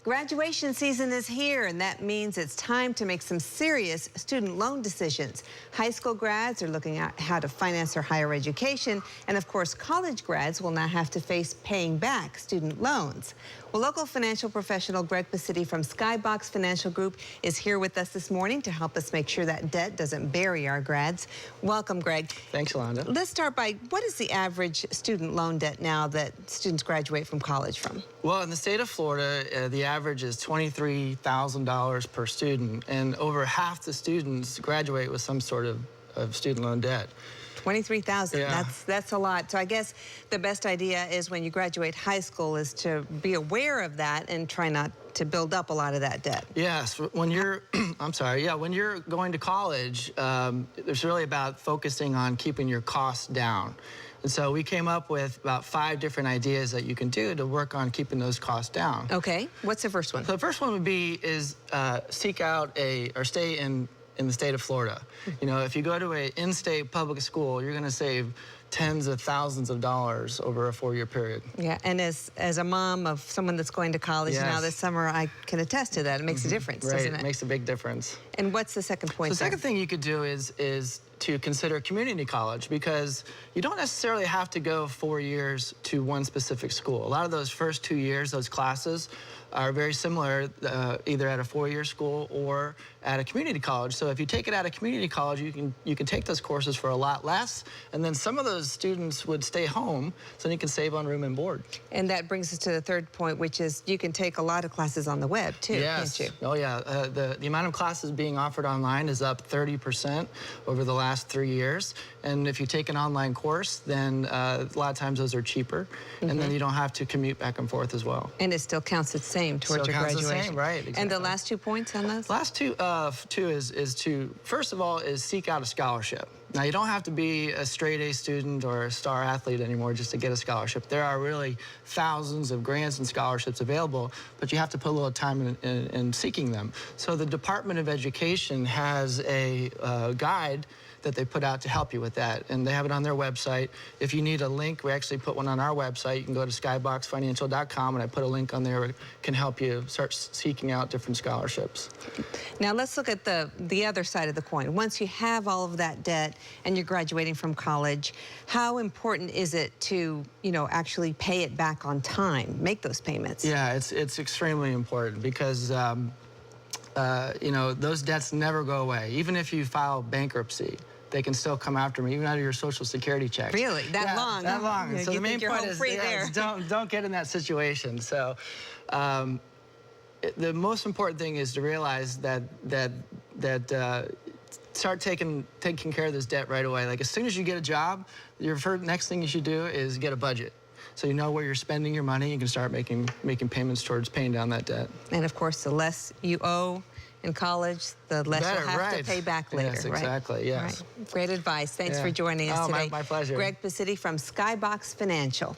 Graduation season is here, and that means it's time to make some serious student loan decisions. High school grads are looking at how to finance their higher education, and of course, college grads will now have to face paying back student loans. Well, local financial professional Greg from Skybox Financial Group is here with us this morning to help us make sure that debt doesn't bury our grads. Welcome, Greg. Thanks, Yolanda. Let's start by, what is the average student loan debt now that students graduate from college from? Well, in the state of Florida, the average is $23,000 per student, and over half the students graduate with some sort of student loan debt. 23,000. Yeah. That's a lot. So I guess the best idea is when you graduate high school is to be aware of that and try not to build up a lot of that debt. Yes, when you're, I'm sorry, yeah, when you're going to college, it's really about focusing on keeping your costs down. And so we came up with about 5 different ideas that you can do to work on keeping those costs down. Okay, what's the first one? So the first one would be seek out or stay in the state of Florida. You know, if you go to an in-state public school, you're going to save tens of thousands of dollars over a 4-year period. Yeah, and as a mom of someone that's going to college now this summer, I can attest to that. It makes a difference, doesn't it? It makes a big difference. And what's the second point? So the second thing you could do is to consider community college, because you don't necessarily have to go 4 years to one specific school. A lot of those first 2 years, those classes, are very similar, either at a 4-year school or at a community college. So if you take it at a community college, you can take those courses for a lot less, and then some of those students would stay home, so then you can save on room and board. And that brings us to the third point, which is you can take a lot of classes on the web too, can't you? Oh yeah, the amount of classes being offered online is up 30% over the last 3 years. And if you take an online course, then a lot of times those are cheaper, and then you don't have to commute back and forth as well. And it still counts the same towards your graduation. The same, right? Exactly. And the last 2 points on those? Last two is to, first of all, is seek out a scholarship. Now, you don't have to be a straight-A student or a star athlete anymore just to get a scholarship. There are really thousands of grants and scholarships available, but you have to put a little time in seeking them. So the Department of Education has a guide that they put out to help you with that, and they have it on their website. If you need a link, we actually put one on our website. You can go to skyboxfinancial.com, and I put a link on there that can help you start seeking out different scholarships. Now let's look at the other side of the coin. Once you have all of that debt and you're graduating from college, how important is it to, you know, actually pay it back on time, make those payments? Yeah, it's extremely important, because you know, those debts never go away. Even if you file bankruptcy, they can still come after me, even out of your Social Security checks. Really? That long? That long. So the main point is don't get in that situation. So the most important thing is to realize that start taking care of this debt right away. Like, as soon as you get a job, your next thing you should do is get a budget. So you know where you're spending your money. You can start making payments towards paying down that debt. And of course, the less you owe in college, the less you'll have to pay back later. Yes, exactly. Yes. Right. Great advice. Thanks for joining us today. My pleasure. Greg from Skybox Financial.